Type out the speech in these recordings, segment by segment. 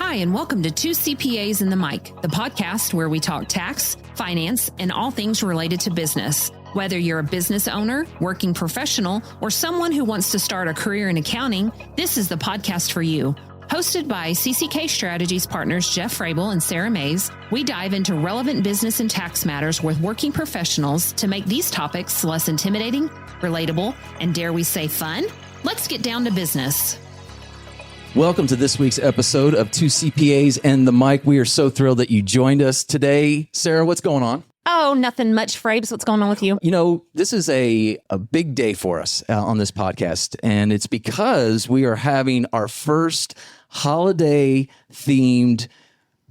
Hi, and welcome to Two CPAs and the Mic, the podcast where we talk tax, finance, and all things related to business. Whether you're a business owner, working professional, or someone who wants to start a career in accounting, this is the podcast for you. Hosted by CCK Strategies partners Jeff Frable and Sara, we dive into relevant business and tax matters with working professionals to make these topics less intimidating, relatable, and dare we say fun? Let's get down to business. Welcome to this week's episode of Two CPAs and the Mic. We are so thrilled that you joined us today. Sara, what's going on? Oh, nothing much, Frabes. What's going on with you? You know, this is a big day for us on this podcast, and it's because we are having our first holiday-themed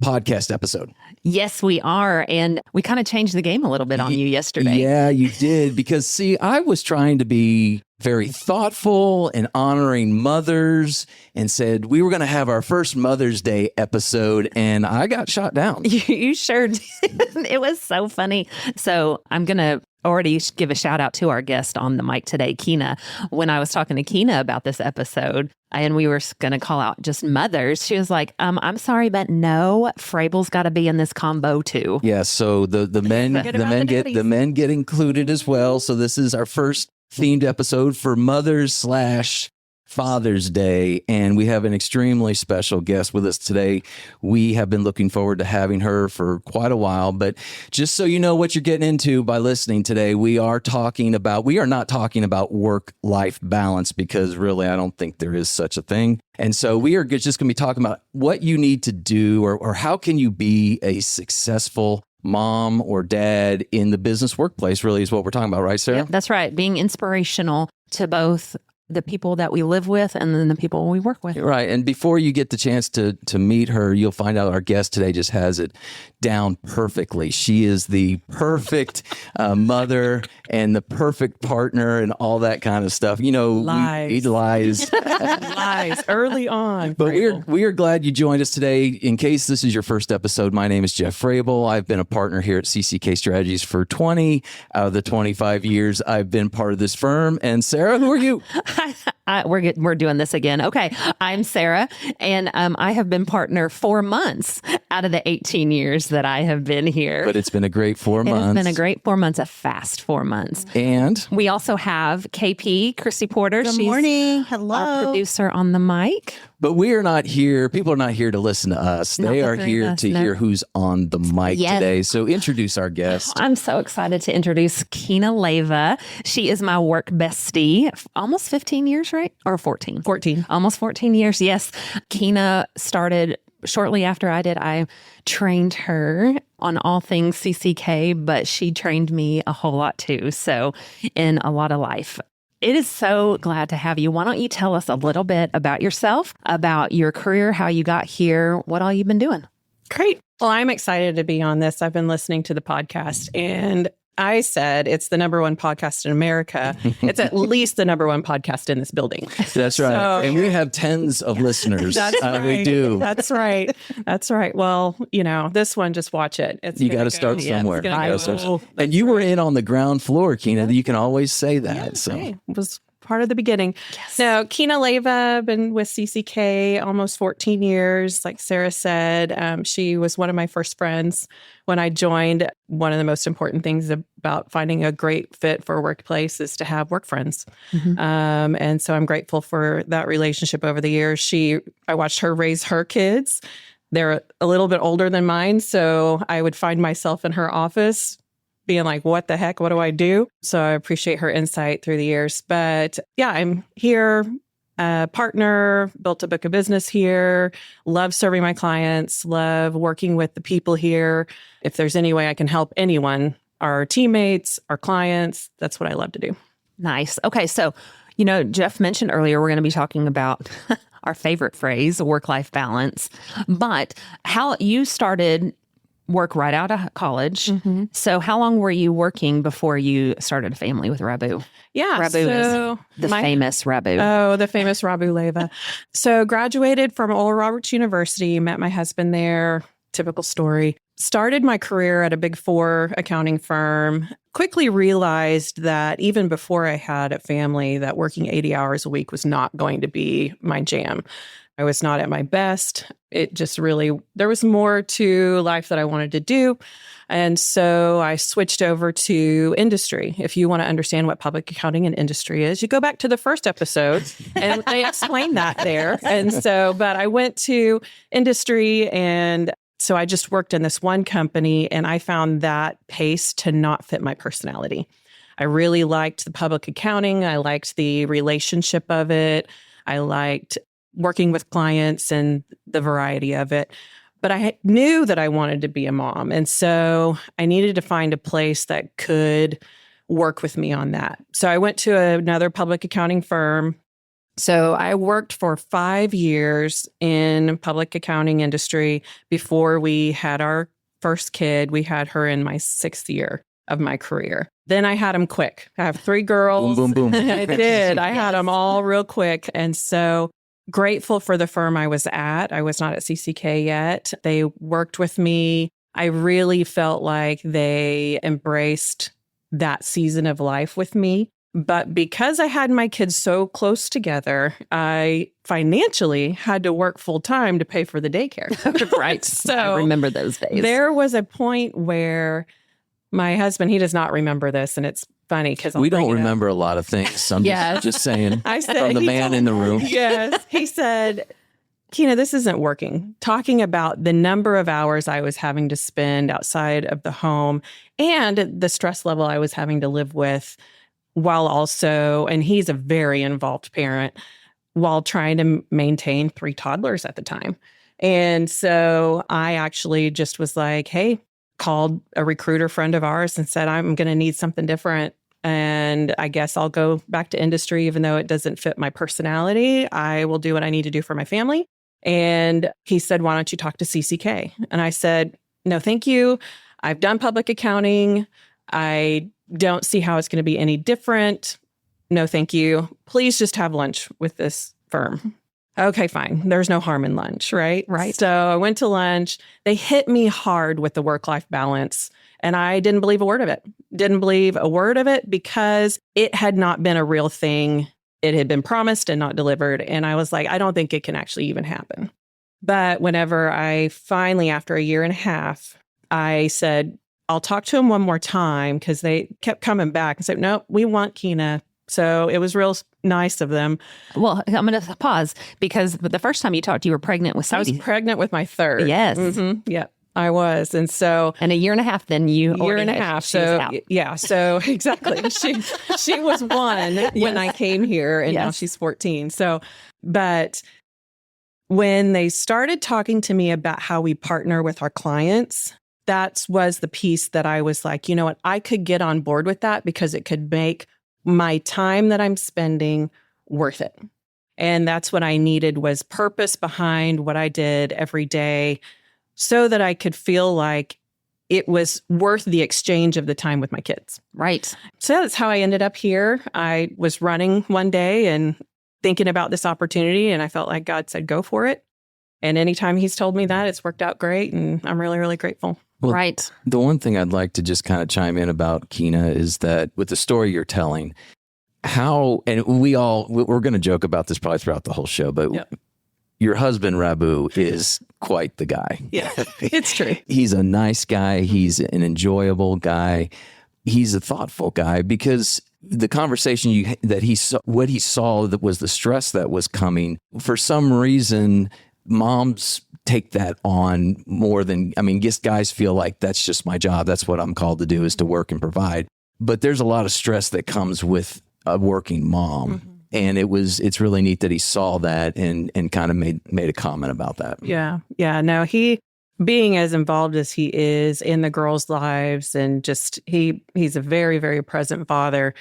podcast episode. Yes, we are. And we kind of changed the game a little bit on you yesterday. Yeah, you did. Because, see, I was trying to be very thoughtful and honoring mothers and said we were going to have our first Mother's Day episode, and I got shot down. You sure did. It was so funny. So I'm going to already give a shout out to our guest on the mic today, Kyna. When I was talking to Kyna about this episode, and we were going to call out just mothers, she was like, I'm sorry, but no, Frable's got to be in this combo too. Yeah, so the men get included as well. So this is our first themed episode for Mothers/Father's Day, and we have an extremely special guest with us today. We have been looking forward to having her for quite a while, but just so you know what you're getting into by listening today, we are not talking about work-life balance, because really I don't think there is such a thing. And so we are just going to be talking about what you need to do or how can you be a successful mom or dad in the business workplace, really is what we're talking about, right, Sara? Yeah, that's right. Being inspirational to both the people that we live with and then the people we work with. Right. And before you get the chance to meet her, you'll find out our guest today just has it down perfectly. She is the perfect mother and the perfect partner and all that kind of stuff. You know, lies. Lies early on. But we are glad you joined us today. In case this is your first episode, my name is Jeff Frable. I've been a partner here at CCK Strategies for 20 out of the 25 years I've been part of this firm. And Sara, who are you? We're doing this again. Okay. I'm Sara, and I have been partner 4 months out of the 18 years that I have been here. But it's been a great 4 months. It's been a great 4 months, a fast 4 months. And we also have KP, Chrissy Porter. Good morning. Hello. Our producer on the mic. But we are not here. People are not here to listen to us. They are here to hear who's on the mic today. So introduce our guest. I'm so excited to introduce Kyna Leyva. She is my work bestie. Almost 15 years, right? Or 14? 14. Almost 14 years, yes. Kyna started shortly after I did. I trained her on all things CCK, but she trained me a whole lot too. So in a lot of life. It is so glad to have you. Why don't you tell us a little bit about yourself, about your career, how you got here, what all you've been doing? Great. Well, I'm excited to be on this. I've been listening to the podcast, and I said it's the number one podcast in America. It's at least the number one podcast in this building. That's right. And we have tens of listeners. That's right. We do. That's right. That's right. Well, you know, this one, just watch it. You got to start somewhere. And you were in on the ground floor, Kyna. You can always say that. Yeah, so it was part of the beginning. Yes. Now, Kyna Leyva, been with CCK almost 14 years. Like Sara said, she was one of my first friends when I joined. One of the most important things about finding a great fit for a workplace is to have work friends. Mm-hmm. And so I'm grateful for that relationship over the years. I watched her raise her kids. They're a little bit older than mine, so I would find myself in her office being like, what the heck? What do I do? So I appreciate her insight through the years. But yeah, I'm here, partner, built a book of business here, love serving my clients, love working with the people here. If there's any way I can help anyone, our teammates, our clients, that's what I love to do. Nice. Okay. So, you know, Jeff mentioned earlier, we're going to be talking about our favorite phrase, work-life balance, but how you started work right out of college. Mm-hmm. So how long were you working before you started a family with Rabu? Yeah. Rabu is the famous Rabu. Oh, the famous Rabu Leyva. So graduated from Oral Roberts University, met my husband there. Typical story. Started my career at a Big Four accounting firm. Quickly realized that even before I had a family, that working 80 hours a week was not going to be my jam. I was not at my best. It just really, there was more to life that I wanted to do. And so I switched over to industry. If you want to understand what public accounting and industry is, you go back to the first episode and they explain that there. And so, but I went to industry, and so I just worked in this one company, and I found that pace to not fit my personality. I really liked the public accounting. I liked the relationship of it. I liked working with clients and the variety of it. But I knew that I wanted to be a mom. And so I needed to find a place that could work with me on that. So I went to another public accounting firm. So I worked for 5 years in public accounting industry before we had our first kid. We had her in my 6th year of my career. Then I had them quick. I have 3 girls. Boom, boom, boom. I did. I had them all real quick. And so grateful for the firm I was at. I was not at CCK yet. They worked with me. I really felt like they embraced that season of life with me. But because I had my kids so close together, I financially had to work full time to pay for the daycare. Right. So I remember those days. There was a point where my husband, he does not remember this, and it's funny because We don't remember a lot of things. I'm just saying. I said, from the man in the room. Yes. He said, Kyna, this isn't working. Talking about the number of hours I was having to spend outside of the home and the stress level I was having to live with, while also, and he's a very involved parent, while trying to maintain 3 toddlers at the time. And so I actually just was like, hey, called a recruiter friend of ours and said, I'm going to need something different. And I guess I'll go back to industry, even though it doesn't fit my personality. I will do what I need to do for my family. And he said, why don't you talk to CCK? And I said, no, thank you. I've done public accounting. I don't see how it's going to be any different. No, thank you. Please just have lunch with this firm. Okay, fine. There's no harm in lunch, right? Right. So I went to lunch. They hit me hard with the work-life balance, and I didn't believe a word of it. Didn't believe a word of it because it had not been a real thing. It had been promised and not delivered. And I was like, I don't think it can actually even happen. But whenever I finally, after a year and a half, I said, I'll talk to him one more time, because they kept coming back and said, no, we want Kyna. So it was real nice of them. Well, I'm going to pause because the first time you talked, you were pregnant with I Sadie. was pregnant with my 3rd. Yes. Mm-hmm. Yeah, I was. And so And a year and a half, then you year and a half. So yeah, so exactly. She was 1 when I came here, and now she's 14. So, but when they started talking to me about how we partner with our clients, that was the piece that I was like, you know what, I could get on board with that, because it could make my time that I'm spending worth it. And that's what I needed, was purpose behind what I did every day, so that I could feel like it was worth the exchange of the time with my kids. Right. So that's how I ended up here. I was running one day and thinking about this opportunity, and I felt like God said, go for it. And anytime he's told me that, it's worked out great. And I'm really, really grateful. Well, right. The one thing I'd like to just kind of chime in about Kyna is that with the story you're telling, and we're going to joke about this probably throughout the whole show, but your husband, Rabu, is quite the guy. Yeah, it's true. He's a nice guy. He's an enjoyable guy. He's a thoughtful guy, because the conversation what he saw that was the stress that was coming, for some reason, moms take that on more than, guess guys feel like that's just my job. That's what I'm called to do, is to work and provide. But there's a lot of stress that comes with a working mom. Mm-hmm. And it's really neat that he saw that and kind of made a comment about that. Yeah. Yeah. No, he, being as involved as he is in the girls' lives, and just he's a very, very present father.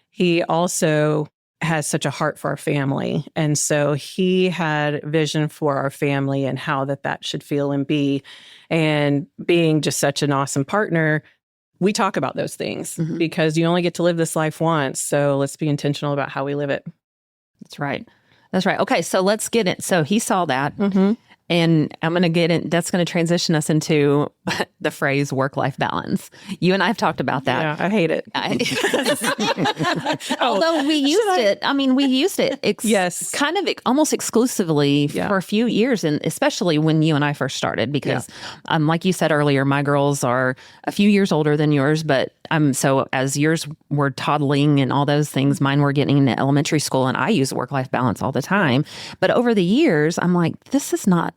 He also has such a heart for our family. And so he had vision for our family and how that should feel and be. And being just such an awesome partner, we talk about those things, because you only get to live this life once. So let's be intentional about how we live it. That's right. That's right. Okay, so let's get it. So he saw that. And I'm going to get in, that's going to transition us into the phrase work-life balance. You and I have talked about that. Yeah, I hate it. Although we used it. I mean, we used it Yes. kind of almost exclusively for a few years, and especially when you and I first started, because like you said earlier, my girls are a few years older than yours, but so as yours were toddling and all those things, mine were getting into elementary school, and I use work-life balance all the time. But over the years, I'm like, this is not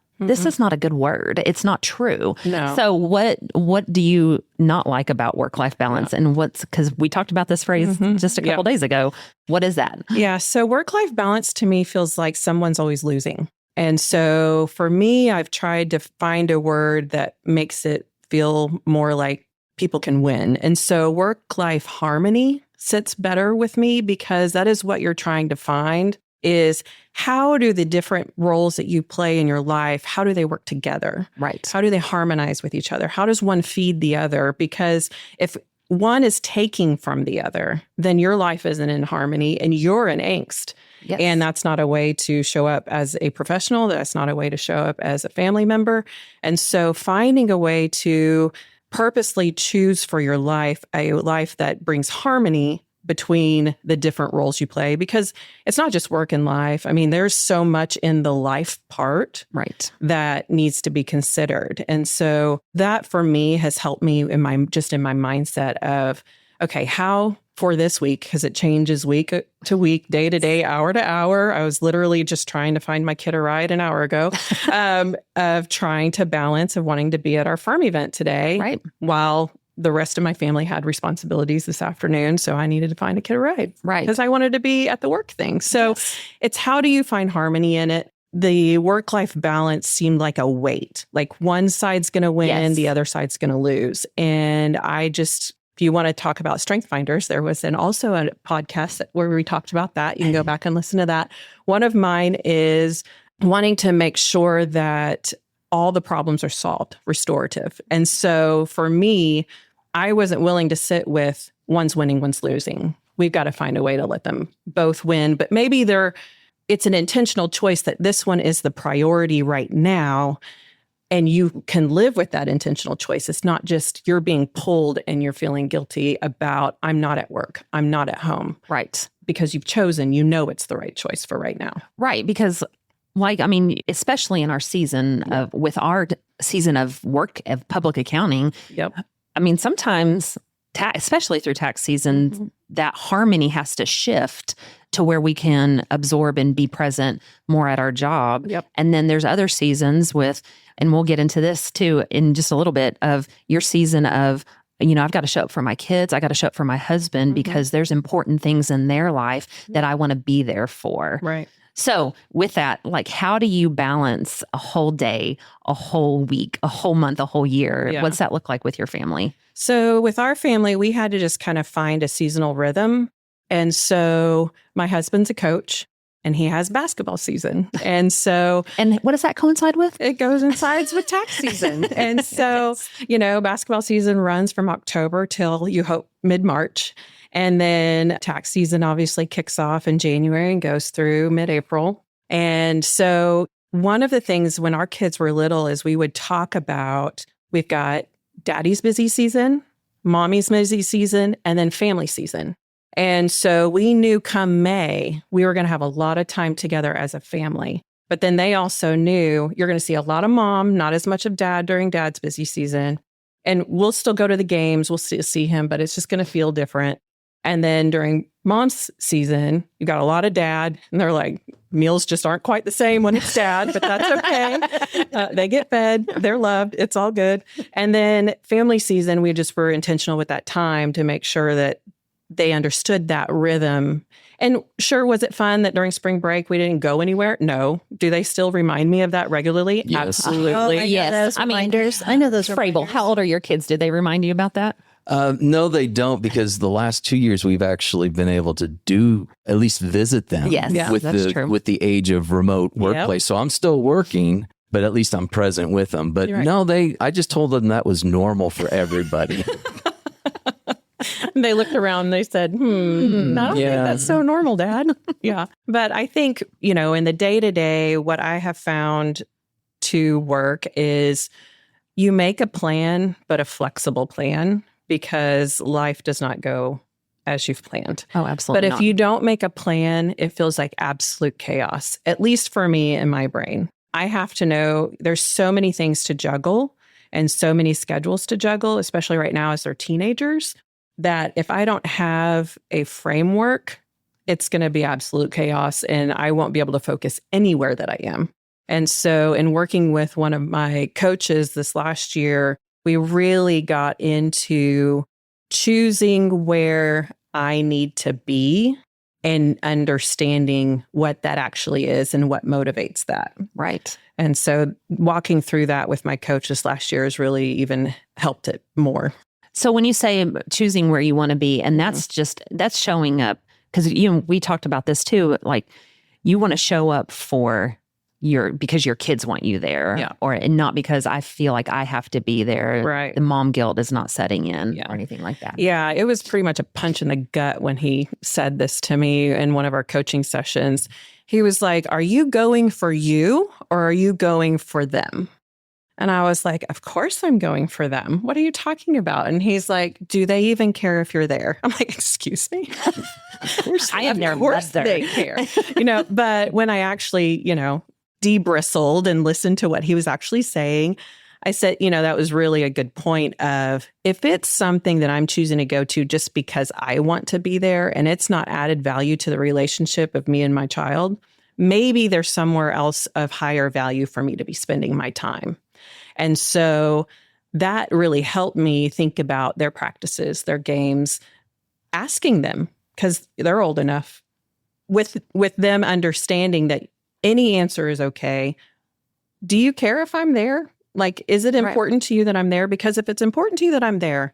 a good word. It's not true. No. So what do you not like about work-life balance? And because we talked about this phrase just a couple days ago. What is that? Yeah. So work-life balance to me feels like someone's always losing. And so for me, I've tried to find a word that makes it feel more like people can win. And so work-life harmony sits better with me, because that is what you're trying to find, is how do the different roles that you play in your life, how do they work together? Right. How do they harmonize with each other? How does one feed the other? Because if one is taking from the other, then your life isn't in harmony and you're in angst. Yes. And that's not a way to show up as a professional. That's not a way to show up as a family member. And so finding a way to purposely choose for your life a life that brings harmony between the different roles you play, because it's not just work and life. I mean, there's so much in the life part that needs to be considered. And so that for me has helped me in my mindset of, okay, how for this week, because it changes week to week, day to day, hour to hour. I was literally just trying to find my kid a ride an hour ago, of trying to balance of wanting to be at our farm event today, while the rest of my family had responsibilities this afternoon. So I needed to find a kid a ride. Right. Because I wanted to be at the work thing. So it's how do you find harmony in it? The work-life balance seemed like a weight. Like one side's going to win, the other side's going to lose. And if you want to talk about strength finders, there was also a podcast where we talked about that. You can go back and listen to that. One of mine is wanting to make sure that all the problems are solved, restorative. And so for me, I wasn't willing to sit with one's winning, one's losing. We've got to find a way to let them both win. But maybe it's an intentional choice that this one is the priority right now. And you can live with that intentional choice. It's not just you're being pulled and you're feeling guilty about, I'm not at work, I'm not at home. Right. Because you've chosen, it's the right choice for right now. Right. Because especially in our season with our season of work of public accounting. Yep. I mean, sometimes, especially through tax season, that harmony has to shift to where we can absorb and be present more at our job. Yep. And then there's other seasons and we'll get into this too in just a little bit, of your season of, I've got to show up for my kids. I got to show up for my husband because there's important things in their life that I want to be there for. Right. So with that, how do you balance a whole day, a whole week, a whole month, a whole year? Yeah. What's that look like with your family? So with our family, we had to just kind of find a seasonal rhythm. And so my husband's a coach and he has basketball season. And so... And what does that coincide with? It coincides with tax season. And so, basketball season runs from October till you hope mid-March. And then tax season obviously kicks off in January and goes through mid-April. And so one of the things when our kids were little is we would talk about, we've got daddy's busy season, mommy's busy season, and then family season. And so we knew come May, we were going to have a lot of time together as a family. But then they also knew you're going to see a lot of mom, not as much of dad during dad's busy season. And we'll still go to the games. We'll still see him, but it's just going to feel different. And then during mom's season, you got a lot of dad. And they're like, meals just aren't quite the same when it's dad, but that's okay. They get fed. They're loved. It's all good. And then family season, we just were intentional with that time to make sure that they understood that rhythm. And sure, was it fun that during spring break we didn't go anywhere? No. Do they still remind me of that regularly? Yes. Absolutely. Yes. I know those Frable, reminders. how old are your kids? Did they remind you about that? No, they don't, because the last 2 years we've actually been able to at least visit them. Yes, yeah, with that's true. With the age of remote workplace. So I'm still working, but at least I'm present with them. But Right. no, I just told them that was normal for everybody. They looked around and they said, I don't think that's so normal, Dad. Yeah. But I think, in the day-to-day, what I have found to work is you make a plan, but a flexible plan, because life does not go as you've planned. Oh, absolutely. But if you don't make a plan, it feels like absolute chaos, at least for me in my brain. I have to know there's so many things to juggle and so many schedules to juggle, especially right now as they're teenagers, that if I don't have a framework, it's going to be absolute chaos and I won't be able to focus anywhere that I am. And so in working with one of my coaches this last year, we really got into choosing where I need to be and understanding what that actually is and what motivates that. Right. And so walking through that with my coach this last year has really even helped it more. So when you say choosing where you want to be, and that's showing up, because we talked about this too, like you want to show up because your kids want you there, and not because I feel like I have to be there. Right. The mom guilt is not setting in or anything like that. Yeah, it was pretty much a punch in the gut when he said this to me in one of our coaching sessions. He was like, "Are you going for you or are you going for them?" And I was like, "Of course I'm going for them. What are you talking about?" And he's like, "Do they even care if you're there?" I'm like, "Excuse me?" Of course, I have never met them. They care. But when I actually, debristled and listened to what he was actually saying, I said, that was really a good point of, if it's something that I'm choosing to go to just because I want to be there and it's not added value to the relationship of me and my child, maybe there's somewhere else of higher value for me to be spending my time. And so that really helped me think about their practices, their games, asking them, because they're old enough, with them understanding that any answer is okay. Do you care if I'm there? Like, is it important to you that I'm there? Because if it's important to you that I'm there,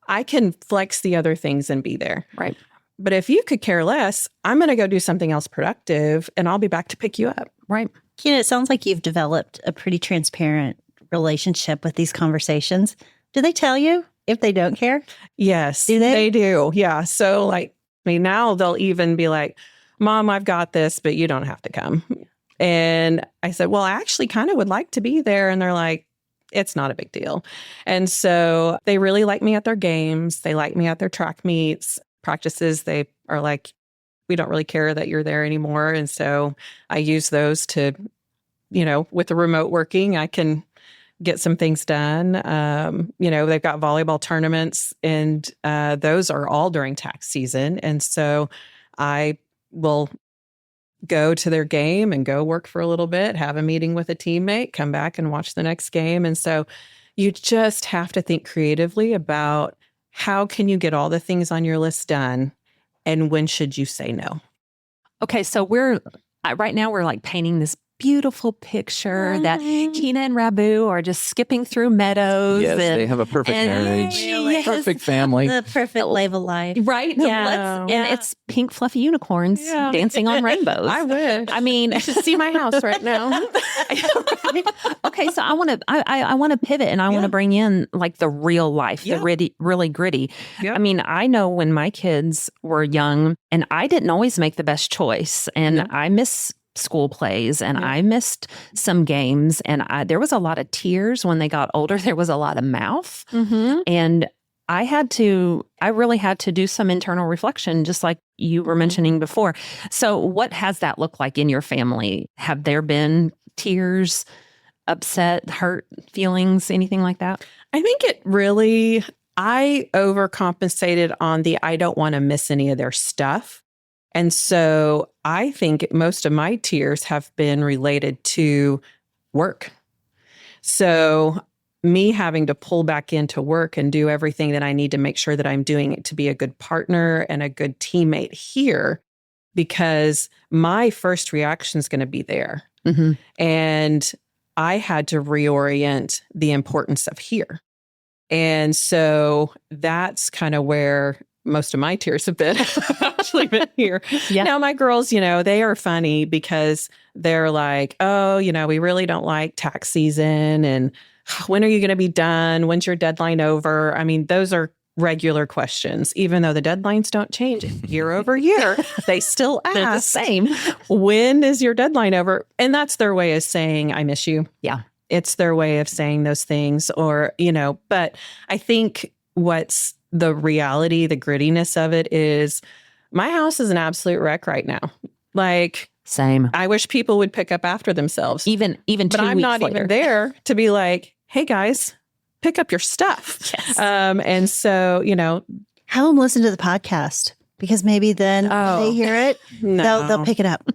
I can flex the other things and be there. Right. But if you could care less, I'm going to go do something else productive and I'll be back to pick you up. Right. Kyna, it sounds like you've developed a pretty transparent relationship with these conversations. Do they tell you if they don't care? Yes. Do they? They do. Yeah. So now they'll even be like, "Mom, I've got this, but you don't have to come." And I said, "Well, I actually kind of would like to be there." And they're like, "It's not a big deal." And so they really like me at their games. They like me at their track meets, practices. They are like, "We don't really care that you're there anymore." And so I use those to, with the remote working, I can get some things done. They've got volleyball tournaments and those are all during tax season. And so I will go to their game and go work for a little bit, have a meeting with a teammate, come back and watch the next game. And so you just have to think creatively about how can you get all the things on your list done and when should you say no? Okay, so right now we're like painting this beautiful picture that Kyna and Rabu are just skipping through meadows. Yes, they have a perfect marriage, perfect family. The perfect Leyva life. Right? Yeah. And it's pink fluffy unicorns dancing on rainbows. I wish. I mean, you should see my house right now. Okay, so I want to pivot and I want to bring in like the real life, the really gritty. Yep. I mean, I know when my kids were young and I didn't always make the best choice and I miss school plays and I missed some games and there was a lot of tears when they got older. There was a lot of mouth and I really had to do some internal reflection, just like you were mentioning before. So what has that looked like in your family? Have there been tears, upset, hurt feelings, anything like that? I think I overcompensated on I don't want to miss any of their stuff. And so I think most of my tears have been related to work. So me having to pull back into work and do everything that I need to make sure that I'm doing it to be a good partner and a good teammate here, because my first reaction is going to be there. Mm-hmm. And I had to reorient the importance of here. And so that's kind of where most of my tears have been actually been here. Yeah. Now, my girls, they are funny because they're like, "Oh, we really don't like tax season. And when are you going to be done? When's your deadline over?" I mean, those are regular questions, even though the deadlines don't change year over year. They still ask, they're the same. "When is your deadline over?" And that's their way of saying, "I miss you." Yeah. it's their way of saying those things, or, but I think what's the reality, the grittiness of it is my house is an absolute wreck right now. Like, same. I wish people would pick up after themselves. Even 2 weeks But I'm not later. even there to be like, hey guys, pick up your stuff. Yes. And so, have them listen to the podcast, because maybe then they hear it, no. they'll pick it up.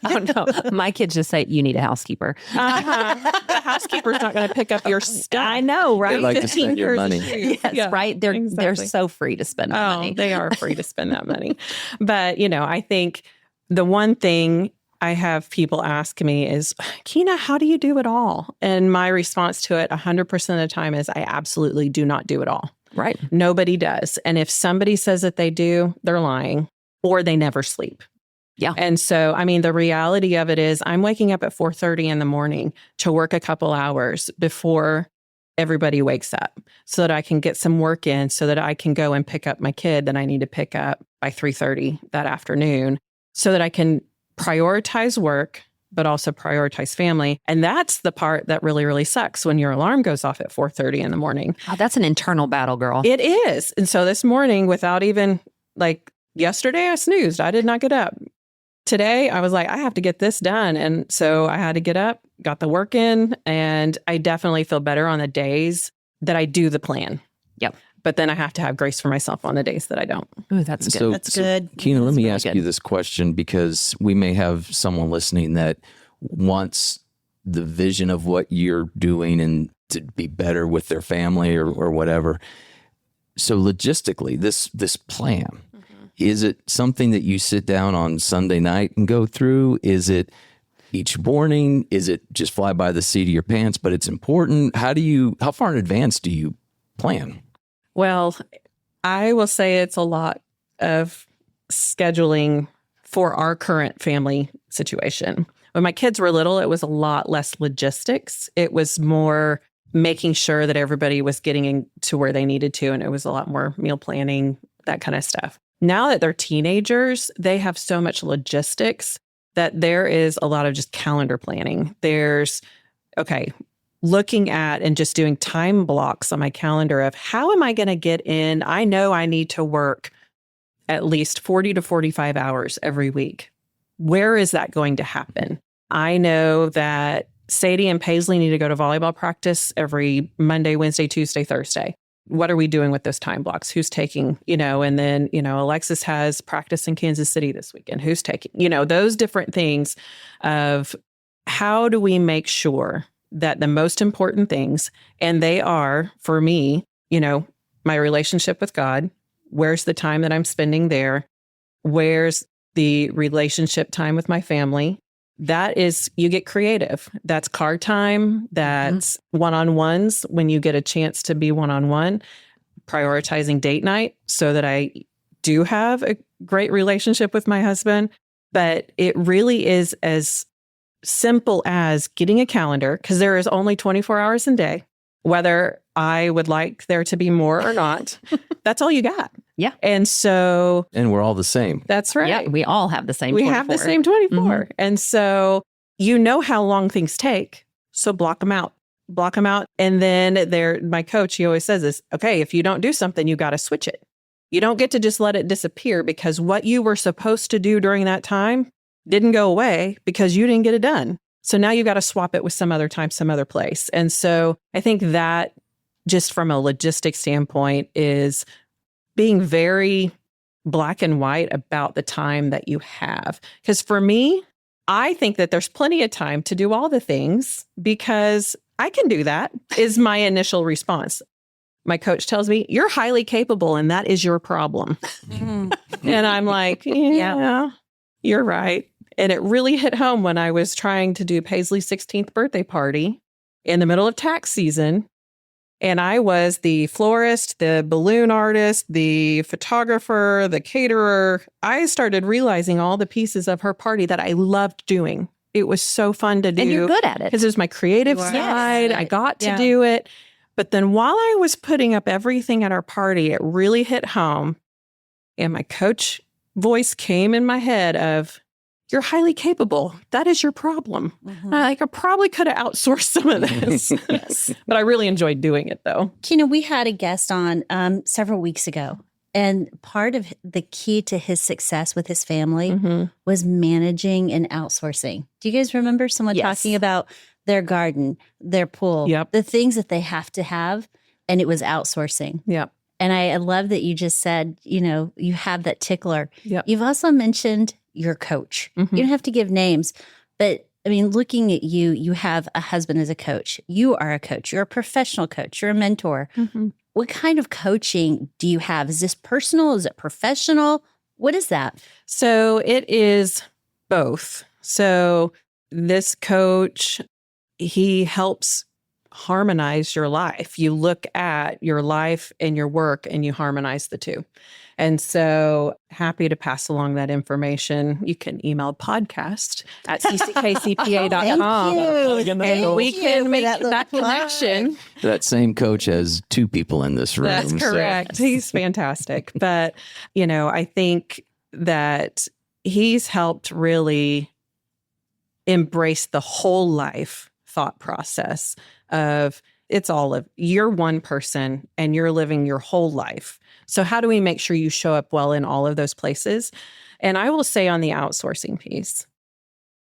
Oh no, my kids just say, you need a housekeeper. The housekeeper's not going to pick up your stuff. I know, right? They like to 15 spend your pairs of money. shoes. Yes, Yeah, right. They're exactly. so free to spend that money. They are free to spend that money. But, I think the one thing I have people ask me is, Kyna, how do you do it all? And my response to it 100% of the time is, I absolutely do not do it all. Right. Nobody does. And if somebody says that they do, they're lying, or they never sleep. Yeah. And so, the reality of it is I'm waking up at 4:30 in the morning to work a couple hours before everybody wakes up so that I can get some work in, so that I can go and pick up my kid that I need to pick up by 3:30 that afternoon, so that I can prioritize work, but also prioritize family. And that's the part that really, really sucks when your alarm goes off at 4:30 in the morning. Oh, that's an internal battle, girl. It is. And so this morning, without even yesterday, I snoozed. I did not get up. Today, I was like, I have to get this done. And so I had to get up, got the work in, and I definitely feel better on the days that I do the plan. Yep. But then I have to have grace for myself on the days that I don't. Ooh, that's good. So, That's good. Kyna, let me ask good. you this question, because we may have someone listening that wants the vision of what you're doing and to be better with their family or whatever. So logistically, this plan, is it something that you sit down on Sunday night and go through? Is it each morning? Is it just fly by the seat of your pants, but it's important? How far in advance do you plan? Well, I will say it's a lot of scheduling for our current family situation. When my kids were little, it was a lot less logistics. It was more making sure that everybody was getting to where they needed to. And it was a lot more meal planning, that kind of stuff. Now that they're teenagers, they have so much logistics that there is a lot of just calendar planning. There's, looking at and just doing time blocks on my calendar of how am I going to get in? I know I need to work at least 40 to 45 hours every week. Where is that going to happen? I know that Sadie and Paisley need to go to volleyball practice every Monday, Wednesday, Tuesday, Thursday. What are we doing with those time blocks? Who's taking, and then, Alexis has practice in Kansas City this weekend. Who's taking, those different things of how do we make sure that the most important things, and they are, for me, my relationship with God, where's the time that I'm spending there? Where's the relationship time with my family? That is, you get creative. That's car time. That's one-on-ones when you get a chance to be one-on-one. Prioritizing date night so that I do have a great relationship with my husband. But it really is as simple as getting a calendar, because there is only 24 hours in a day, whether I would like there to be more or not. That's all you got. Yeah. And so. And we're all the same. That's right. Yeah, we all have the same 24. We have the same 24. And so how long things take. So block them out. And then my coach, he always says this, okay, if you don't do something, you got to switch it. You don't get to just let it disappear, because what you were supposed to do during that time didn't go away because you didn't get it done. So now you got to swap it with some other time, some other place. And so I think that just from a logistics standpoint is being very black and white about the time that you have. Because for me, I think that there's plenty of time to do all the things because I can do that, is my initial response. My coach tells me, you're highly capable and that is your problem. And I'm like, yeah, you're right. And it really hit home when I was trying to do Paisley's 16th birthday party in the middle of tax season. And I was the florist, the balloon artist, the photographer, the caterer. I started realizing all the pieces of her party that I loved doing. It was so fun to do. And you're good at it. Because it was my creative side. I got to do it. But then while I was putting up everything at our party, it really hit home. And my coach voice came in my head of, you're highly capable. That is your problem. I probably could have outsourced some of this. Yes. But I really enjoyed doing it, though. Kyna, we had a guest on several weeks ago, and part of the key to his success with his family was managing and outsourcing. Do you guys remember someone talking about their garden, their pool, the things that they have to have, and it was outsourcing? Yep. And I love that you just said, you have that tickler. Yep. You've also mentioned your coach. You don't have to give names, but I mean, looking at you, you have a husband as a coach. You are a coach. You're a professional coach. You're a mentor. What kind of coaching do you have? Is this personal? Is it professional? What is that? So it is both. So this coach, he helps harmonize your life. You look at your life and your work and you harmonize the two. And so happy to pass along that information. You can email podcast at cckcpa.com. And we can make that connection. That same coach has 2 people in this room. That's correct. So. He's fantastic. But, I think that he's helped really embrace the whole life thought process of you're one person and you're living your whole life. So how do we make sure you show up well in all of those places? And I will say on the outsourcing piece,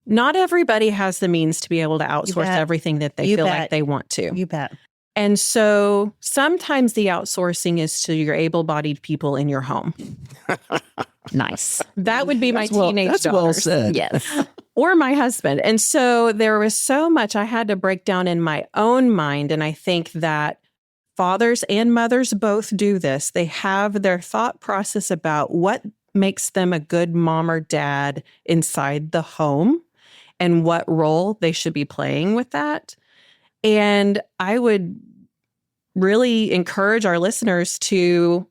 not everybody has the means to be able to outsource everything that they feel like they want to. You bet. And so sometimes the outsourcing is to your able-bodied people in your home. Nice. That would be my teenage daughters. That's well said. Yes. Or my husband. And so there was so much I had to break down in my own mind. And I think that fathers and mothers both do this. They have their thought process about what makes them a good mom or dad inside the home and what role they should be playing with that. And I would really encourage our listeners to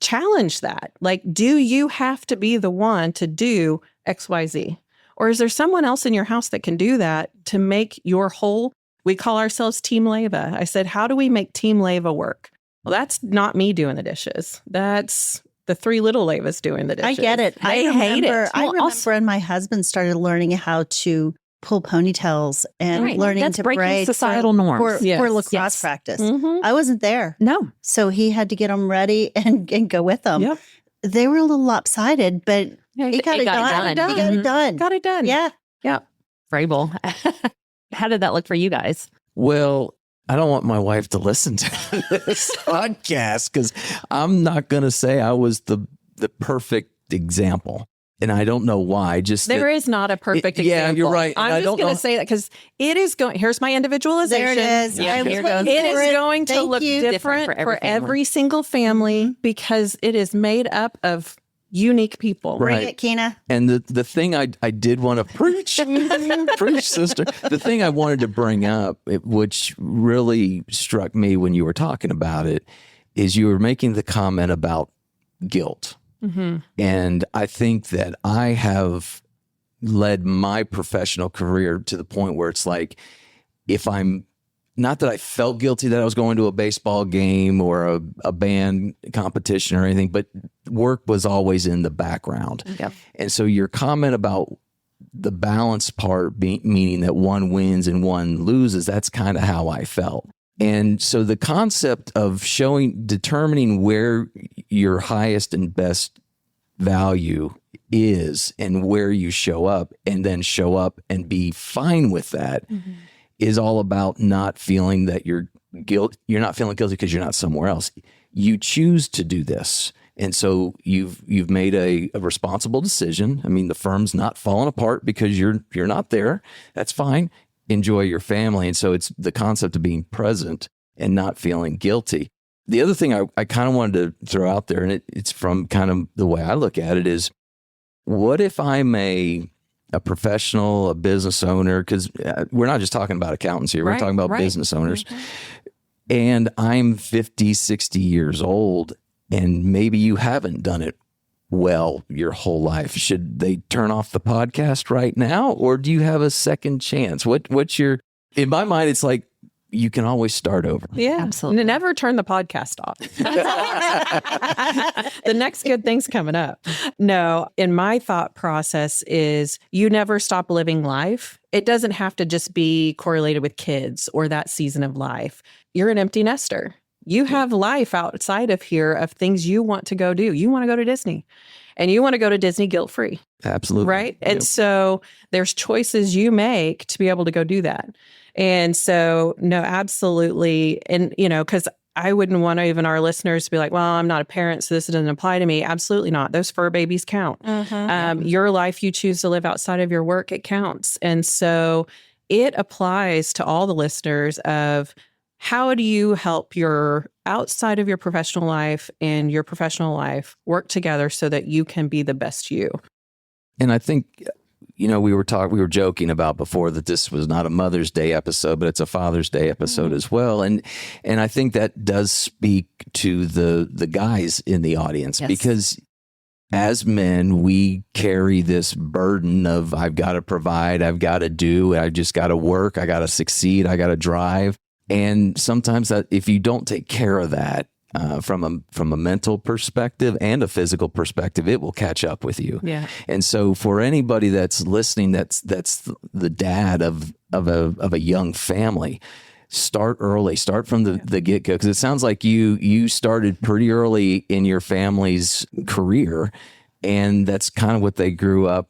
challenge that. Like, do you have to be the one to do XYZ? Or is there someone else in your house that can do that to make your whole, we call ourselves Team Leyva. I said, how do we make Team Leyva work? Well, that's not me doing the dishes. That's the 3 little Leyvas doing the dishes. I get it. They hate it. I remember when my husband started learning how to pull ponytails and learning That's to breaking braid societal norms for lacrosse practice. I wasn't there. No. So he had to get them ready and go with them. Yep. They were a little lopsided, but he got it done. He got it done. Got it done. Yeah. Yeah. Frable. How did that look for you guys? Well, I don't want my wife to listen to this podcast because I'm not going to say I was the perfect example. And I don't know why. Just there is not a perfect example. Yeah, you're right. I'm just going to say that because it is going. Here's my individualization. There it is. Yeah, here goes. It is going to look different for every single family because it is made up of unique people. Bring it, Kyna. And the thing I did want to preach, preach, sister. The thing I wanted to bring up, which really struck me when you were talking about it, is you were making the comment about guilt. And I think that I have led my professional career to the point where it's like, if I'm not that I felt guilty that I was going to a baseball game or a band competition or anything, but work was always in the background. Yep. And so your comment about the balance part meaning that one wins and one loses, that's kind of how I felt. And so the concept of determining where your highest and best value is and where you show up and then show up and be fine with that is all about not feeling that you're not feeling guilty because you're not somewhere else. You choose to do this. And so you've made a responsible decision. I mean, the firm's not falling apart because you're not there. That's fine. Enjoy your family. And so it's the concept of being present and not feeling guilty. The other thing I kind of wanted to throw out there, and it's from kind of the way I look at it, is what if I'm a professional, a business owner, because we're not just talking about accountants here. We're talking about business owners. And I'm 50, 60 years old, and maybe you haven't done it well your whole life. Should they turn off the podcast right now, or do you have a second chance? What's your, in my mind, it's like, you can always start over. Yeah, absolutely. Never turn the podcast off. The next good thing's coming up. No, in my thought process is you never stop living life. It doesn't have to just be correlated with kids or that season of life. You're an empty nester. You have life outside of here of things you want to go do. You want to go to Disney. And you want to go to Disney guilt-free. Absolutely. Right? And so there's choices you make to be able to go do that. And so, no, absolutely. And, because I wouldn't want even our listeners to be like, well, I'm not a parent, so this doesn't apply to me. Absolutely not. Those fur babies count. Your life you choose to live outside of your work, it counts. And so it applies to all the listeners of how do you help your outside of your professional life and your professional life work together so that you can be the best you? And I think, we were joking about before that this was not a Mother's Day episode, but it's a Father's Day episode as well. And I think that does speak to the guys in the audience, because as men, we carry this burden of I've got to provide, I've got to do, I just got to work, I got to succeed, I got to drive. And sometimes that if you don't take care of that from a mental perspective and a physical perspective, it will catch up with you. Yeah. And so for anybody that's listening, that's the dad of a young family, start early, start from the get-go, because it sounds like you started pretty early in your family's career, and that's kind of what they grew up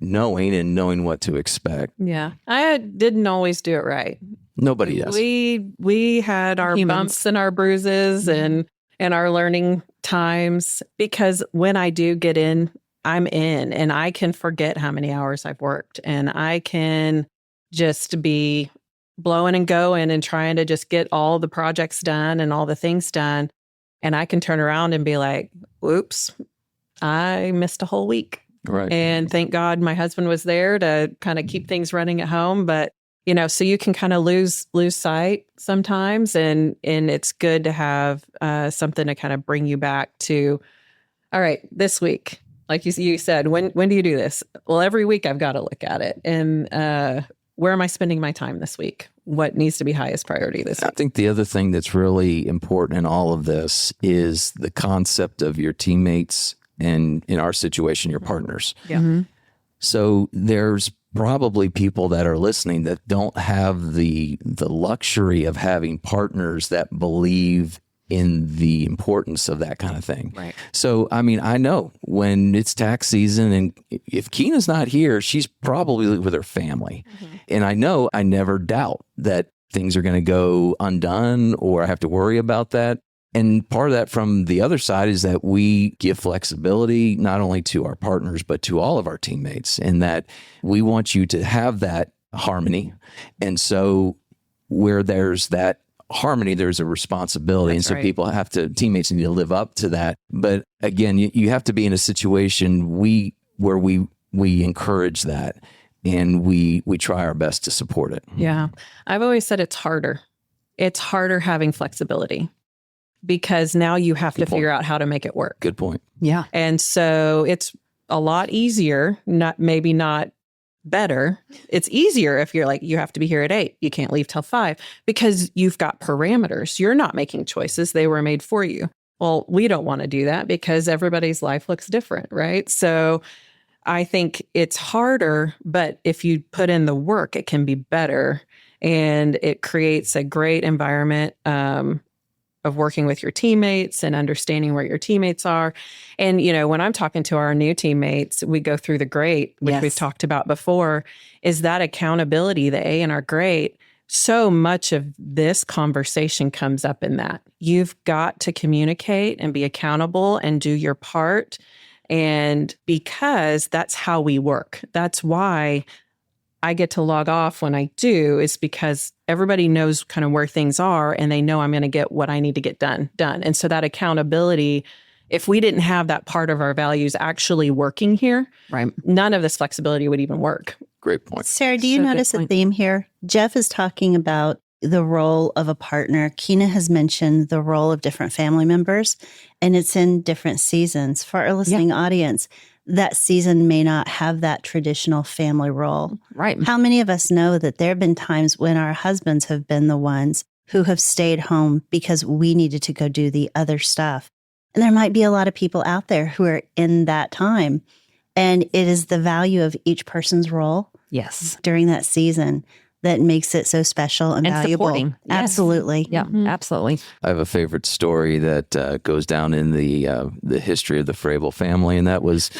knowing what to expect. Yeah. I didn't always do it right. Nobody does. We had our bumps and our bruises and our learning times, because when I do get in, I'm in, and I can forget how many hours I've worked, and I can just be blowing and going and trying to just get all the projects done and all the things done. And I can turn around and be like, oops, I missed a whole week. Right. And thank God my husband was there to kind of keep things running at home. But, so you can kind of lose sight sometimes. And it's good to have something to kind of bring you back to, all right, this week, like you said, when do you do this? Well, every week I've got to look at it. And where am I spending my time this week? What needs to be highest priority this week? I think the other thing that's really important in all of this is the concept of your teammates, and in our situation, your partners. Yeah. Mm-hmm. So there's probably people that are listening that don't have the luxury of having partners that believe in the importance of that kind of thing. Right. So, I mean, I know when it's tax season and if Kyna's not here, she's probably with her family. Mm-hmm. And I never doubt that things are going to go undone or I have to worry about that. And part of that from the other side is that we give flexibility not only to our partners, but to all of our teammates, and that we want you to have that harmony. And so where there's that harmony, there's a responsibility. That's and so right. Teammates need to live up to that. But again, you have to be in a situation where we encourage that and we try our best to support it. Yeah. I've always said it's harder. It's harder having flexibility, because now you have to figure out how to make it work. Good point. Yeah. And so it's a lot easier, maybe not better. It's easier if you're like, you have to be here at 8. You can't leave till 5 because you've got parameters. You're not making choices. They were made for you. Well, we don't want to do that because everybody's life looks different, right? So I think it's harder, but if you put in the work, it can be better. And it creates a great environment of working with your teammates and understanding where your teammates are. And, when I'm talking to our new teammates, we go through the GREAT, which we've talked about before, is that accountability, the A in our GREAT. So much of this conversation comes up in that. You've got to communicate and be accountable and do your part. And because that's how we work. That's why I get to log off when I do, is because everybody knows kind of where things are and they know I'm going to get what I need to get done. And so that accountability, if we didn't have that part of our values actually working here, right, none of this flexibility would even work. Great point. Sarah, do you notice a theme here? Jeff is talking about the role of a partner. Kyna has mentioned the role of different family members, and it's in different seasons. For our listening audience, that season may not have that traditional family role. Right. How many of us know that there have been times when our husbands have been the ones who have stayed home because we needed to go do the other stuff? And there might be a lot of people out there who are in that time. And it is the value of each person's role Yes. during that season that makes it so special and valuable. Supporting. Yes. Absolutely. Yeah, absolutely. I have a favorite story that goes down in the history of the Frable family, and that was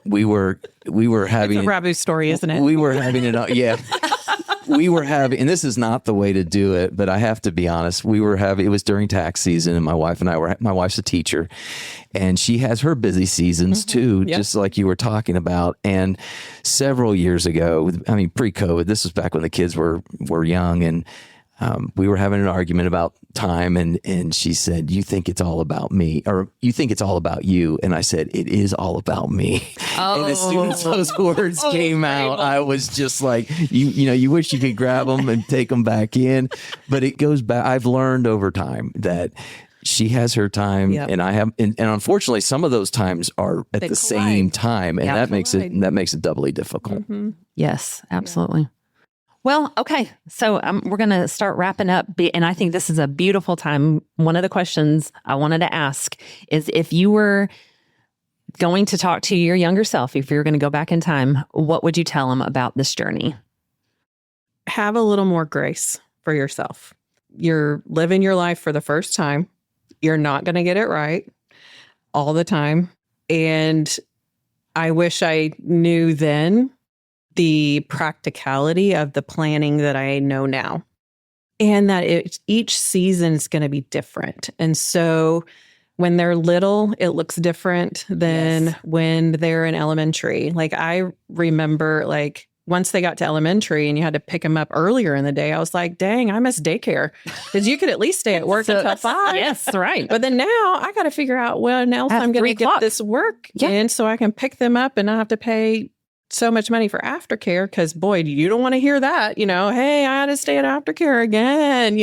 we were having It's a Rabu story, isn't it? We were having it. Yeah. We were having, and this is not the way to do it, but I have to be honest. It was during tax season, and my wife's a teacher, and she has her busy seasons too, just like you were talking about. And several years ago, I mean, pre-COVID, this was back when the kids were young, and we were having an argument about time, and she said, "You think it's all about me, or you think it's all about you?" And I said, "It is all about me." And as soon as those words came out, I was just like, you wish you could grab them and take them back in. But it goes back. I've learned over time that she has her time, and I have, and unfortunately, some of those times are at the same time, and that makes it doubly difficult. Mm-hmm. Yes, absolutely. Well, okay. So we're going to start wrapping up. And I think this is a beautiful time. One of the questions I wanted to ask is, if you were going to talk to your younger self, if you're going to go back in time, what would you tell them about this journey? Have a little more grace for yourself. You're living your life for the first time. You're not going to get it right all the time. And I wish I knew then the practicality of the planning that I know now, and that each season is going to be different. And so when they're little, it looks different than when they're in elementary. Like, I remember, like, once they got to elementary and you had to pick them up earlier in the day, I was like, dang, I miss daycare, because you could at least stay at work until 5. Yes, right. But then now I got to figure out when else I'm going to get this work in so I can pick them up and not have to pay so much money for aftercare, because boy, you don't want to hear that, hey, I had to stay at aftercare again,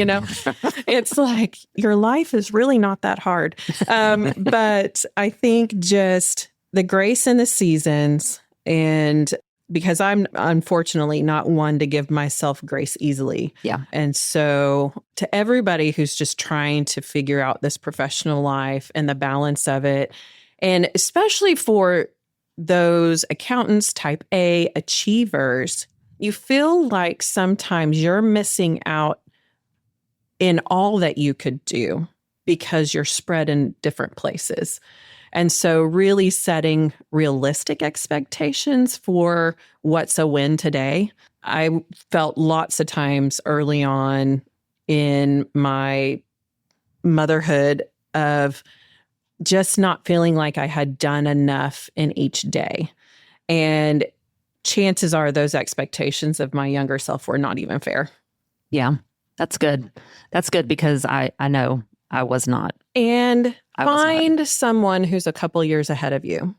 It's like, your life is really not that hard. But I think just the grace in the seasons, and because I'm unfortunately not one to give myself grace easily. Yeah. And so to everybody who's just trying to figure out this professional life and the balance of it, and especially for those accountants, type A achievers, you feel like sometimes you're missing out in all that you could do because you're spread in different places. And so really setting realistic expectations for what's a win today. I felt lots of times early on in my motherhood of just not feeling like I had done enough in each day. And chances are those expectations of my younger self were not even fair. Yeah, that's good. That's good, because I know I was not. And find someone who's a couple years ahead of you.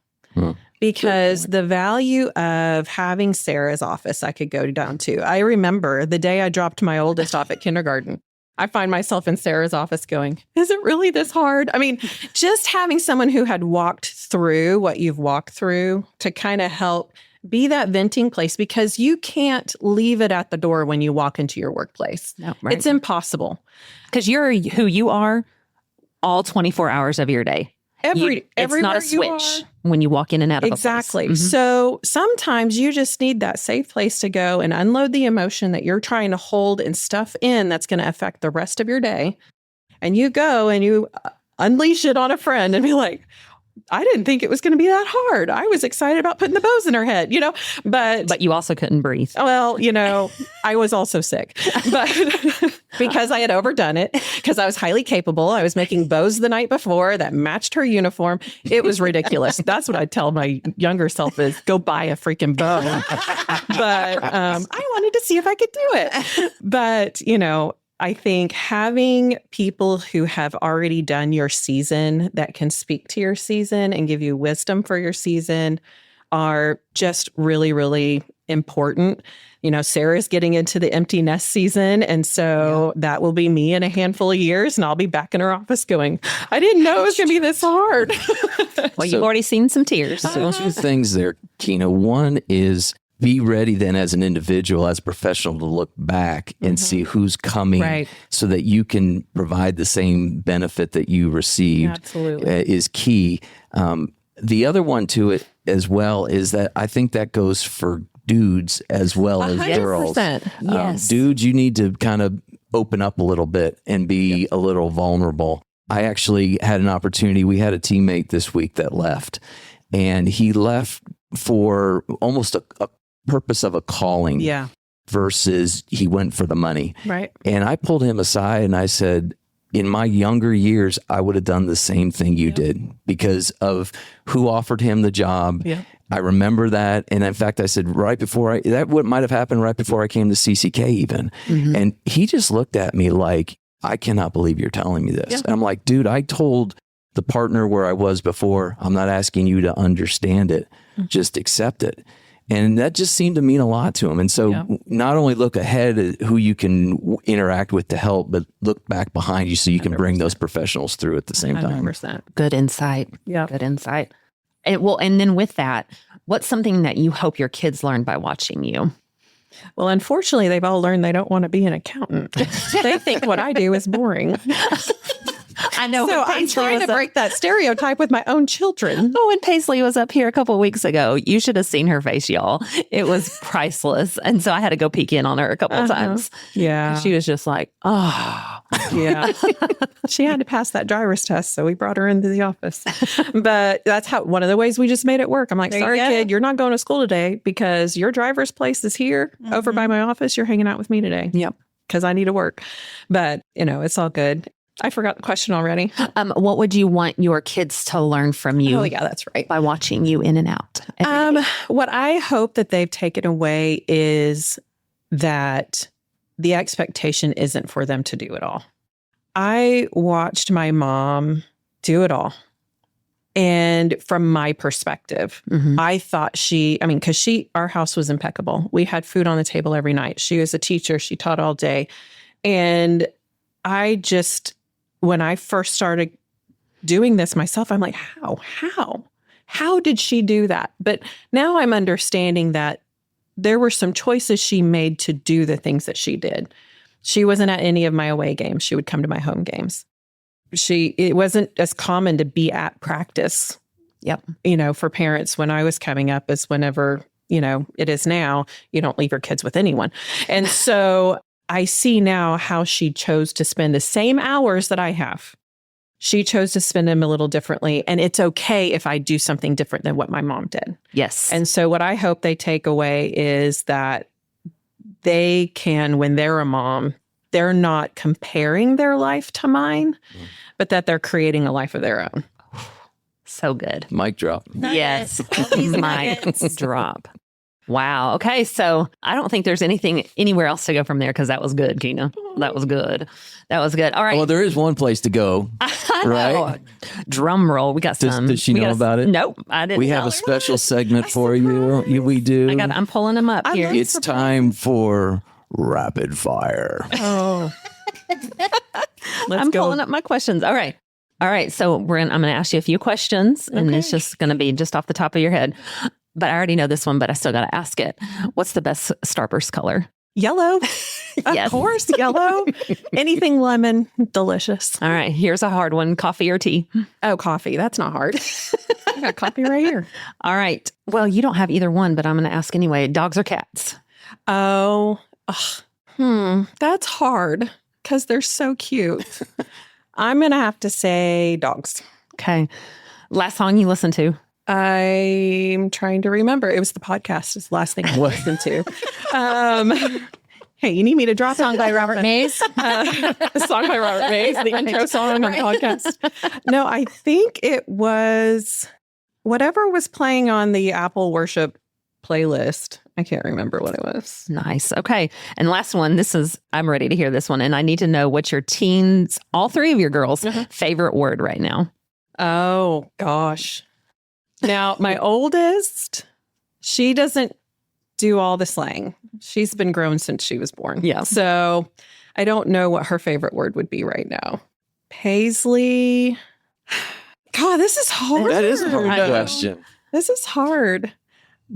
Because the value of having Sarah's office I could go down to. I remember the day I dropped my oldest off at kindergarten. I find myself in Sarah's office going, is it really this hard? I mean, just having someone who had walked through what you've walked through to kind of help be that venting place, because you can't leave it at the door when you walk into your workplace. No, right. It's impossible. Because you're who you are all 24 hours of your day. It's not a switch when you walk in and out of exactly. a place. So sometimes you just need that safe place to go and unload the emotion that you're trying to hold and stuff in that's going to affect the rest of your day. And you go and you unleash it on a friend and be like, I didn't think it was going to be that hard. I was excited about putting the bows in her head, but you also couldn't breathe. Well, I was also sick, but because I had overdone it, because I was highly capable. I was making bows the night before that matched her uniform. It was ridiculous. That's what I'd tell my younger self is, go buy a freaking bow. But I wanted to see if I could do it. But, I think having people who have already done your season that can speak to your season and give you wisdom for your season are just really, really important. Sarah's getting into the empty nest season. And so that will be me in a handful of years. And I'll be back in her office going, I didn't know it was going to be this hard. Well, you've already seen some tears. So 2 things there, Kyna. One is be ready then as an individual, as a professional, to look back and see who's coming so that you can provide the same benefit that you received. Absolutely. Is key. The other one to it as well is that I think that goes for dudes as well as 100%. girls. Yes. Dudes, you need to kind of open up a little bit and be a little vulnerable. I actually had an opportunity. We had a teammate this week that left, and he left for almost a purpose of a calling versus he went for the money. Right. And I pulled him aside and I said, in my younger years, I would have done the same thing you did because of who offered him the job. Yeah. I remember that. And in fact, I said that might have happened right before I came to CCK even. And he just looked at me like, I cannot believe you're telling me this. And I'm like, dude, I told the partner where I was before, I'm not asking you to understand it, just accept it. And that just seemed to mean a lot to him. And so not only look ahead at who you can interact with to help, but look back behind you so you can 100%. Bring those professionals through at the same time. 100%. Good insight. Yeah. Good insight. And then with that, what's something that you hope your kids learn by watching you? Well, unfortunately, they've all learned they don't want to be an accountant. They think what I do is boring. I know. So I'm trying to break that stereotype with my own children. Oh, when Paisley was up here a couple of weeks ago, you should have seen her face, y'all. It was priceless. And so I had to go peek in on her a couple of times. Yeah. She was just like, oh. Yeah. She had to pass that driver's test, so we brought her into the office. But that's one of the ways we just made it work. I'm like, sorry, kid, you're not going to school today because your driver's place is here over by my office. You're hanging out with me today. Yep. Because I need to work. But, it's all good. I forgot the question already. What would you want your kids to learn from you? Oh, yeah, that's right. By watching you in and out. What I hope that they've taken away is that the expectation isn't for them to do it all. I watched my mom do it all. And from my perspective, I thought because our house was impeccable. We had food on the table every night. She was a teacher. She taught all day. And when I first started doing this myself, I'm like, how did she do that? But now I'm understanding that there were some choices she made to do the things that she did. She wasn't at any of my away games. She would come to my home games. It wasn't as common to be at practice. Yep. For parents when I was coming up as whenever, it is now, you don't leave your kids with anyone. And so I see now how she chose to spend the same hours that I have. She chose to spend them a little differently. And it's okay if I do something different than what my mom did. Yes. And so what I hope they take away is that they can, when they're a mom, they're not comparing their life to mine, but that they're creating a life of their own. So good. Mic drop. Yes. Mic drop. Wow. Okay. So I don't think there's anywhere else to go from there because that was good, Kyna. That was good. All right. Well, there is one place to go, right? Drum roll. We got some. Does she know about it? Nope. I didn't. We have a special segment for you. We do. I'm pulling them up here. It's time for rapid fire. Oh. I'm pulling up my questions. All right. So I'm going to ask you a few questions, and it's just going to be just off the top of your head. But I already know this one, but I still got to ask it. What's the best Starburst color? Yellow. Of course, yellow. Anything lemon, delicious. All right, here's a hard one. Coffee or tea? Oh, coffee. That's not hard. I got coffee right here. All right. Well, you don't have either one, but I'm going to ask anyway. Dogs or cats? That's hard because they're so cute. I'm going to have to say dogs. Okay. Last song you listened to? I'm trying to remember. It was the podcast. It's the last thing I listened to. Hey, you need me to drop song by Robert Mays? The song by Robert Mays, the intro song on the podcast. No, I think it was whatever was playing on the Apple Worship playlist. I can't remember what it was. Nice. Okay. And last one. I'm ready to hear this one. And I need to know what your teens, all three of your girls' favorite word right now. Oh, gosh. Now, my oldest, she doesn't do all the slang. She's been grown since she was born. Yeah. So I don't know what her favorite word would be right now. Paisley. God, this is hard. That is a hard question. This is hard.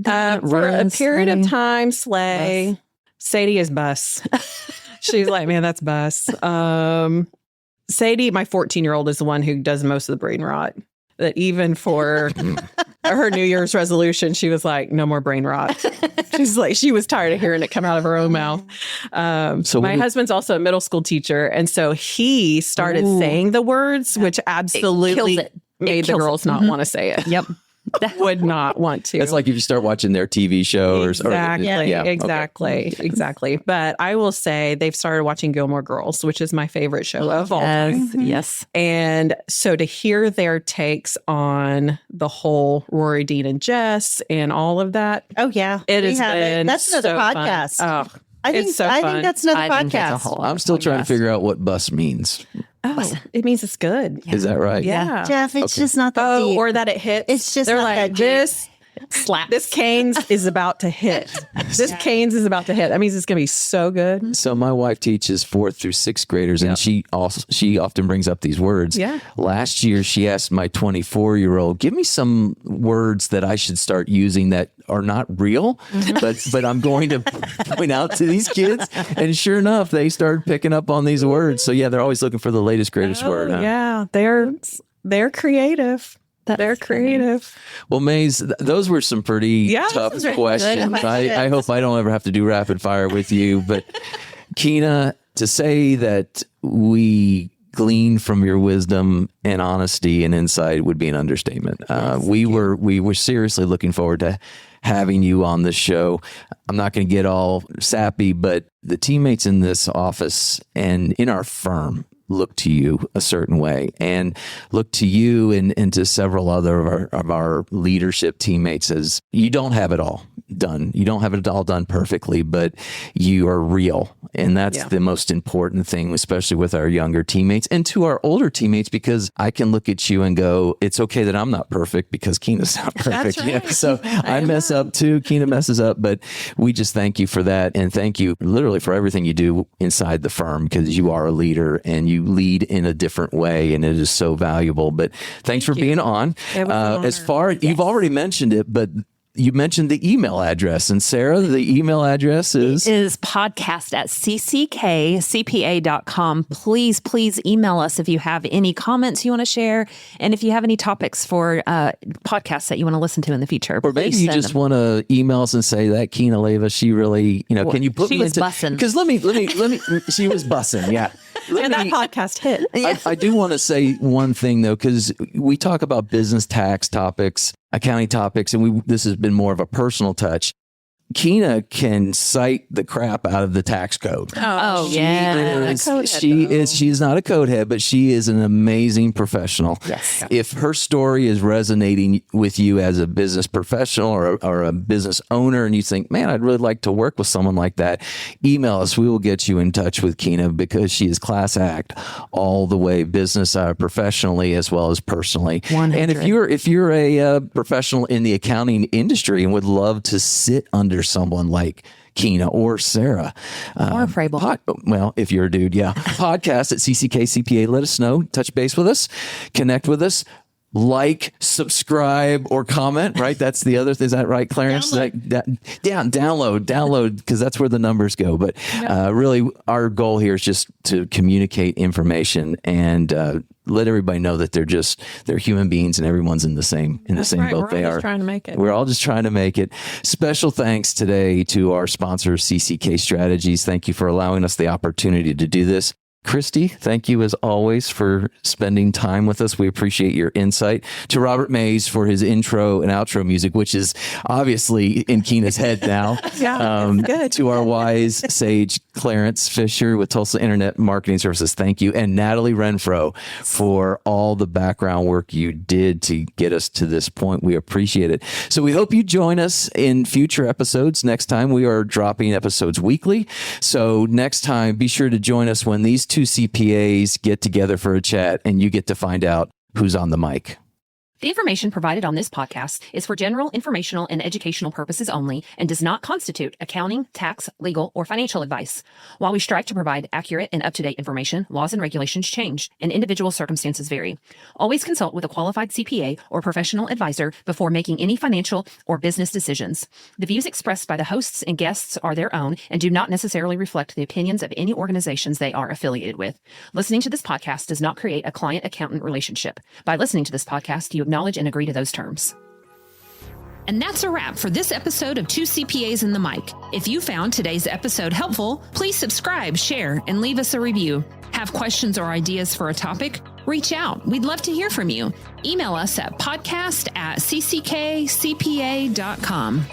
For a period of time, Slay. Bus. Sadie is bus. She's like, man, that's bus. Sadie, my 14-year-old, is the one who does most of the brain rot. That even for her New Year's resolution, she was like, no more brain rot. She's like, she was tired of hearing it come out of her own mouth. So my husband's also a middle school teacher. And so he started saying the words, which absolutely made the girls not want to say it. Yep. Would not want to. It's like if you start watching their TV show Exactly. But I will say they've started watching Gilmore Girls, which is my favorite show of all time. Yes. And so to hear their takes on the whole Rory, Dean, and Jess and all of that. Oh, yeah. That's another podcast. Fun. Oh, I think that's another podcast. I'm still trying to figure out what bus means. Oh, it means it's good. Is that right? Yeah. Jeff, it's just not that deep. Or that it hits. It's just they're not like, that deep. this slap. This Canes is about to hit. This Canes is about to hit. That means it's going to be so good. So my wife teaches 4th through 6th graders, and she often brings up these words. Yeah. Last year, she asked my 24-year-old, give me some words that I should start using that are not real, but I'm going to point out to these kids. And sure enough, they started picking up on these words. So yeah, they're always looking for the latest, greatest word. Huh? Yeah, they're creative. They're creative. Well, Maze, those were some pretty tough questions. I hope I don't ever have to do rapid fire with you. But Kyna, to say that we glean from your wisdom and honesty and insight would be an understatement. We were seriously looking forward to having you on the show. I'm not going to get all sappy, but the teammates in this office and in our firm look to you a certain way, and look to you and to several other of our leadership teammates as you don't have it all done. You don't have it all done perfectly, but you are real. And that's the most important thing, especially with our younger teammates and to our older teammates, because I can look at you and go, it's okay that I'm not perfect because Kyna's not perfect. That's right. So I mess up too. Kyna messes up, but we just thank you for that. And thank you literally for everything you do inside the firm, because you are a leader and you lead in a different way, and it is so valuable. But thanks for being on. As far you've already mentioned it, but you mentioned the email address. And Sara, the email address is podcast@cckcpa.com. Please email us if you have any comments you want to share, and if you have any topics for podcasts that you want to listen to in the future. Or maybe you just want to email us and say that Kyna Leyva, she really, can you put me into... She was bussing. Because let me, she was bussing, yeah. And that podcast hit. I do want to say one thing, though, because we talk about business tax topics, accounting topics, and this has been more of a personal touch. Kyna can cite the crap out of the tax code. She's not a code head, but she is an amazing professional. Yes. If her story is resonating with you as a business professional or a business owner, and you think, man, I'd really like to work with someone like that, email us. We will get you in touch with Kyna, because she is class act all the way, business professionally as well as personally. 100. And if you're a professional in the accounting industry and would love to sit under someone like Kyna or Sara. Or Frable. Well, if you're a dude, podcast at CCK CPA. Let us know. Touch base with us. Connect with us. Like, subscribe, or comment, right? That's the other thing. Is that right, Clarence? Download, because that's where the numbers go. But really, our goal here is just to communicate information and let everybody know that they're human beings and everyone's in the same boat. We're all just trying to make it. We're all just trying to make it. Special thanks today to our sponsor, CCK Strategies. Thank you for allowing us the opportunity to do this. Christy, thank you as always for spending time with us. We appreciate your insight. To Robert Mays for his intro and outro music, which is obviously in Kyna's head now. Good. To our wise sage, Clarence Fisher with Tulsa Internet Marketing Services, thank you. And Natalie Renfro for all the background work you did to get us to this point. We appreciate it. So we hope you join us in future episodes. Next time we are dropping episodes weekly. So next time, be sure to join us when these two CPAs get together for a chat and you get to find out who's on the mic. The information provided on this podcast is for general informational and educational purposes only and does not constitute accounting, tax, legal, or financial advice. While we strive to provide accurate and up-to-date information, laws and regulations change and individual circumstances vary. Always consult with a qualified CPA or professional advisor before making any financial or business decisions. The views expressed by the hosts and guests are their own and do not necessarily reflect the opinions of any organizations they are affiliated with. Listening to this podcast does not create a client-accountant relationship. By listening to this podcast, you acknowledge and agree to those terms. And that's a wrap for this episode of Two CPAs in the Mic. If you found today's episode helpful, please subscribe, share, and leave us a review. Have questions or ideas for a topic? Reach out. We'd love to hear from you. Email us at podcast@cckcpa.com.